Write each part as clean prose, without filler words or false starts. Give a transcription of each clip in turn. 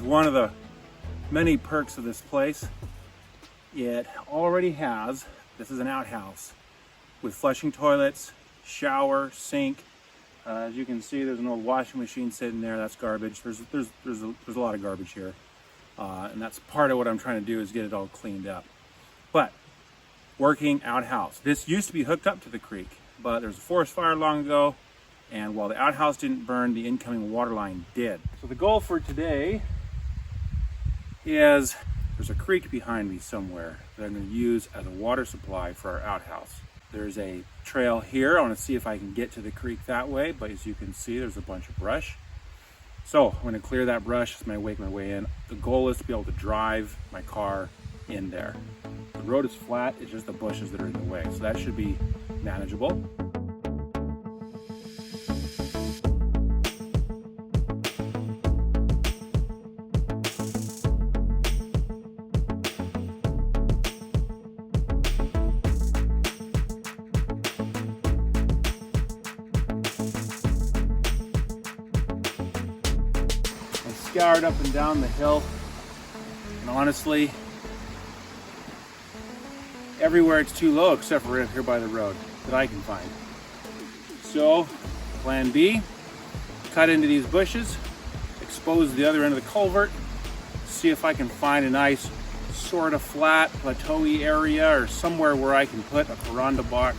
one of the many perks of this place. It already has, this is an outhouse with flushing toilets, shower, sink. As you can see, there's an old washing machine sitting there. That's garbage. There's a lot of garbage here. And that's part of what I'm trying to do, is get it all cleaned up. But working outhouse. This used to be hooked up to the creek, but there was a forest fire long ago, and while the outhouse didn't burn, the incoming water line did. So the goal for today is, there's a creek behind me somewhere that I'm going to use as a water supply for our outhouse. There's a trail here. I want to see if I can get to the creek that way, but as you can see, there's a bunch of brush. So I'm going to clear that brush. I'm going to make my way in. The goal is to be able to drive my car in there. The road is flat, it's just the bushes that are in the way, so that should be manageable. Scoured up and down the hill, and honestly, everywhere it's too low except for right here by the road that I can find. So plan B, cut into these bushes, expose the other end of the culvert, see if I can find a nice sort of flat plateau-y area or somewhere where I can put a veranda box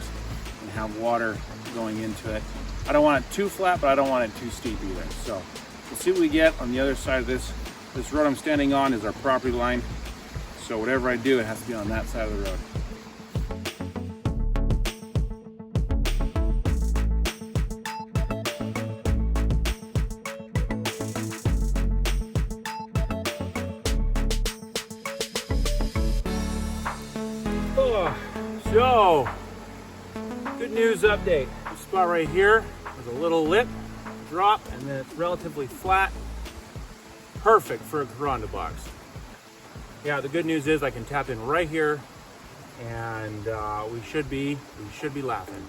and have water going into it. I don't want it too flat, but I don't want it too steep either. So we'll see what we get on the other side of this. This road I'm standing on is our property line. So whatever I do, it has to be on that side of the road. So, good news update. This spot right here is a little lip, drop, and then it's relatively flat. Perfect for a veranda box. Yeah, the good news is I can tap in right here, and we should be laughing.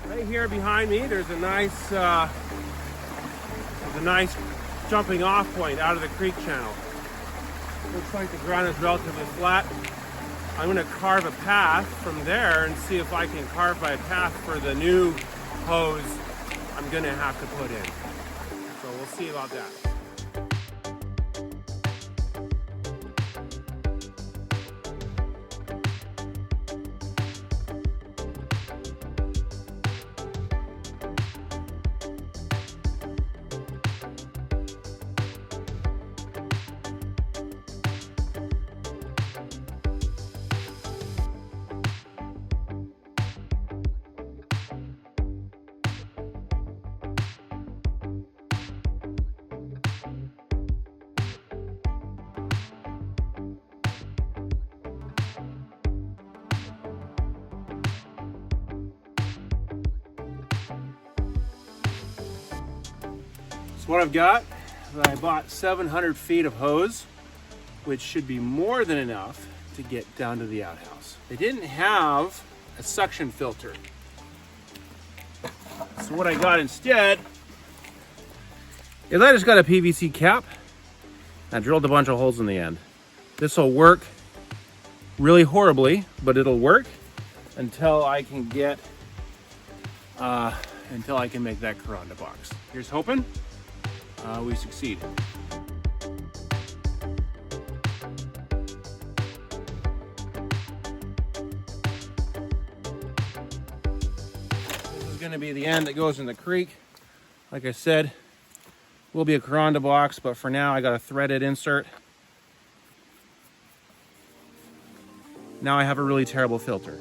Right here behind me, there's a nice jumping off point out of the creek channel. Looks like the ground is relatively flat. I'm going to carve a path from there and see if I can carve my path for the new hose I'm going to have to put in. So we'll see about that. So what I've got is I bought 700 feet of hose, which should be more than enough to get down to the outhouse. They didn't have a suction filter. So what I got instead is I just got a PVC cap. I drilled a bunch of holes in the end. This will work really horribly, but it'll work until I can get, until I can make that veranda box. Here's hoping we succeed. This is going to be the end that goes in the creek. Like I said, will be a veranda box, but for now I got a threaded insert. Now I have a really terrible filter.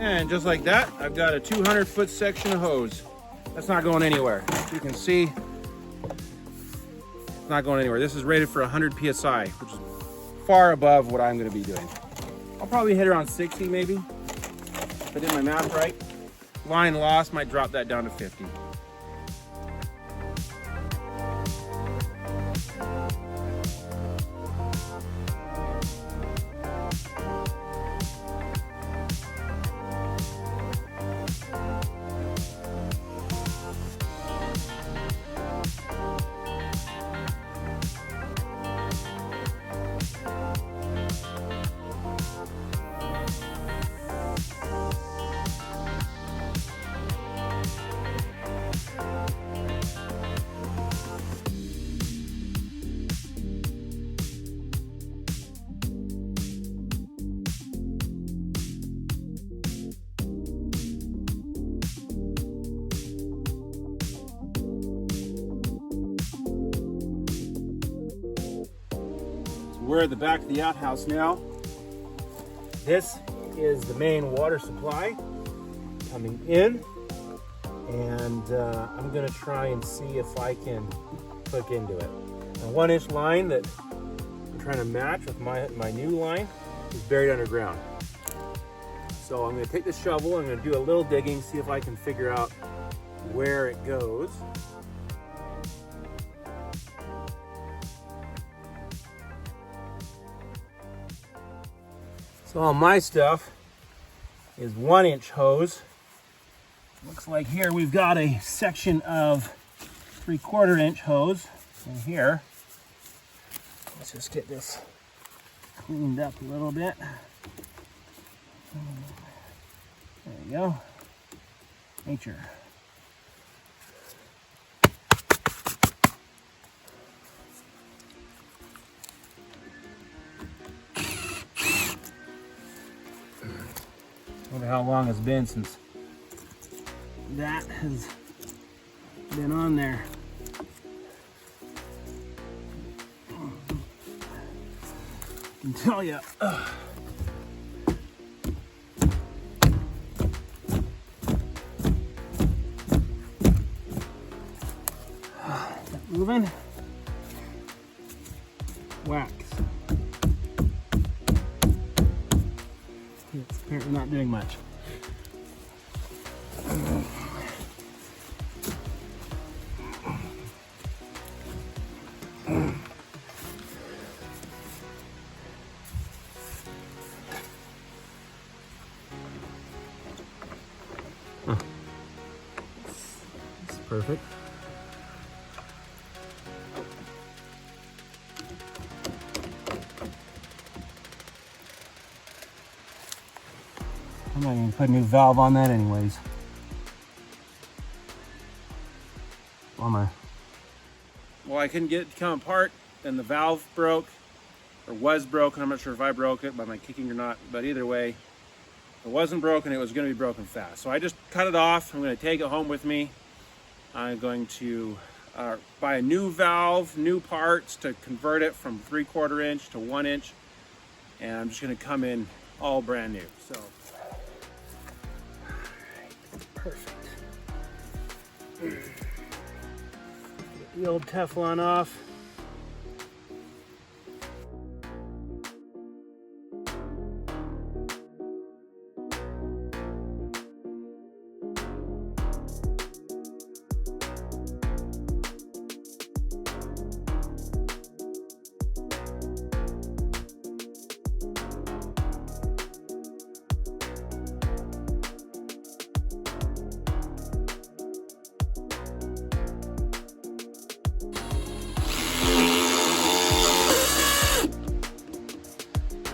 And just like that, I've got a 200-foot section of hose. That's not going anywhere. As you can see, it's not going anywhere. This is rated for 100 PSI, which is far above what I'm gonna be doing. I'll probably hit around 60 maybe, if I did my math right. Line loss might drop that down to 50. We're at the back of the outhouse now. This is the main water supply coming in, and I'm gonna try and see if I can hook into it. A 1-inch line that I'm trying to match with my new line is buried underground. So I'm gonna take the shovel, I'm gonna do a little digging, see if I can figure out where it goes. So all my stuff is 1-inch hose. Looks like here we've got a section of 3/4 inch hose in here. Let's just get this cleaned up a little bit. There we go. Nature. I wonder how long it's been since that has been on there. I can tell you. Moving. Wax. It's apparently not doing much. That's perfect. I'm not even put a new valve on that anyways. Bummer. Well, I couldn't get it to come apart, and the valve broke, or was broken. I'm not sure if I broke it by my kicking or not, but either way, if it wasn't broken, it was going to be broken fast. So I just cut it off. I'm going to take it home with me. I'm going to buy a new valve, new parts to convert it from 3/4 inch to 1 inch, and I'm just going to come in all brand new. So. Perfect. Get the old Teflon off.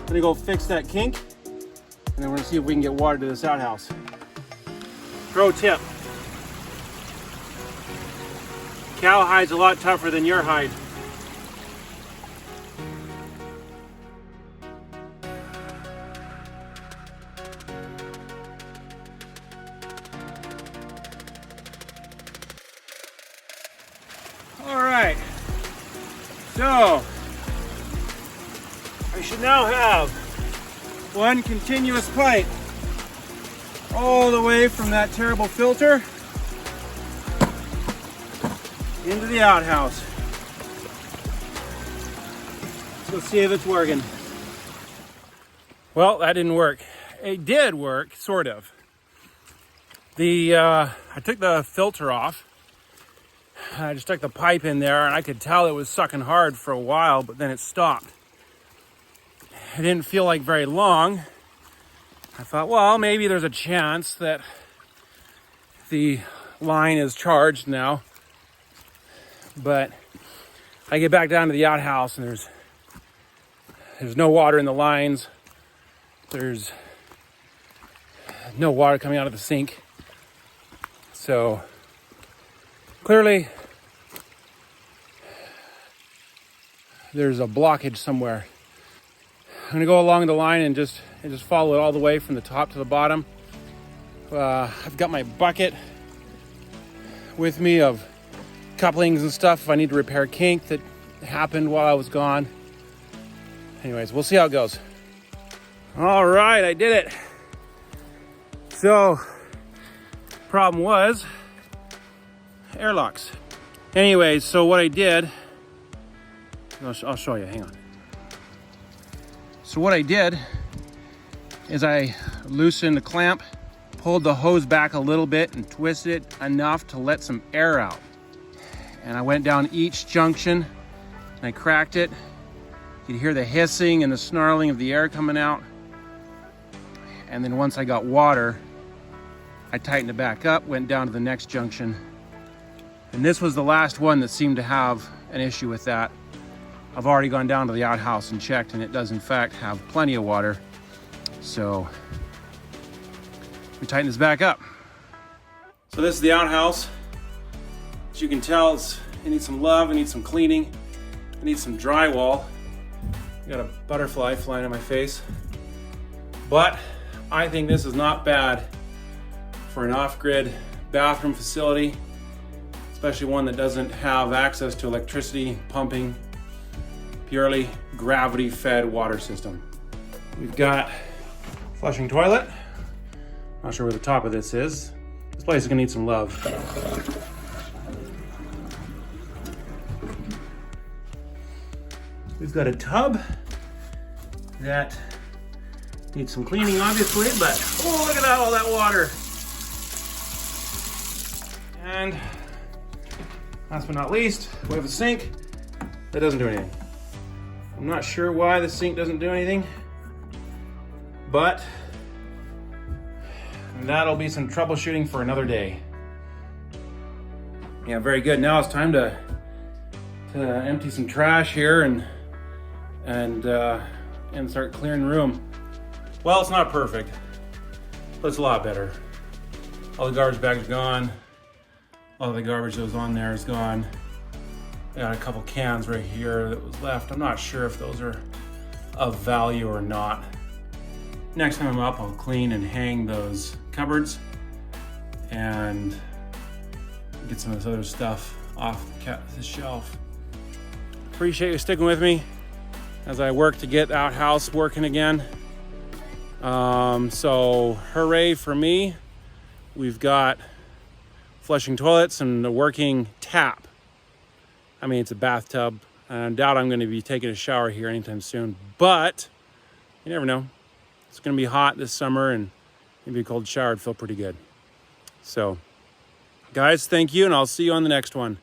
I'm gonna go fix that kink, and then we're gonna see if we can get water to this outhouse. Pro tip: cow hide's a lot tougher than your hide. All right, so I should now have one continuous pipe all the way from that terrible filter into the outhouse. Let's see if it's working. Well, that didn't work. It did work, sort of. I took the filter off. I just stuck the pipe in there, and I could tell it was sucking hard for a while, but then it stopped. It didn't feel like very long. I thought, well, maybe there's a chance that the line is charged now. But I get back down to the outhouse, and there's no water in the lines. There's no water coming out of the sink. So clearly there's a blockage somewhere. I'm gonna go along the line and just follow it all the way from the top to the bottom. I've got my bucket with me of couplings and stuff if I need to repair kink that happened while I was gone. Anyways, we'll see how it goes. All right, I did it. So, problem was airlocks. Anyways, so what I did, I'll show you, hang on. So what I did is I loosened the clamp, pulled the hose back a little bit and twisted it enough to let some air out. And I went down each junction and I cracked it. You could hear the hissing and the snarling of the air coming out. And then once I got water, I tightened it back up, went down to the next junction. And this was the last one that seemed to have an issue with that. I've already gone down to the outhouse and checked, and it does in fact have plenty of water. So we tighten this back up. So this is the outhouse. As you can tell, it needs some love, it needs some cleaning, it needs some drywall. I got a butterfly flying in my face. But I think this is not bad for an off-grid bathroom facility, especially one that doesn't have access to electricity, pumping, purely gravity-fed water system. We've got flushing toilet. Not sure where the top of this is. This place is gonna need some love. We've got a tub that needs some cleaning, obviously, but oh, look at that, all that water. And last but not least, we have a sink that doesn't do anything. I'm not sure why the sink doesn't do anything, but that'll be some troubleshooting for another day. Yeah, very good. Now it's time to empty some trash here and start clearing the room. Well, it's not perfect, but it's a lot better. All the garbage bags are gone. All the garbage that was on there is gone. I got a couple cans right here that was left. I'm not sure if those are of value or not. Next time I'm up, I'll clean and hang those cupboards and get some of this other stuff off the shelf. Appreciate you sticking with me as I work to get Outhouse working again. So hooray for me. We've got flushing toilets and a working tap. I mean, it's a bathtub. I doubt I'm gonna be taking a shower here anytime soon, but you never know. It's gonna be hot this summer and maybe a cold shower would feel pretty good. So guys, thank you, and I'll see you on the next one.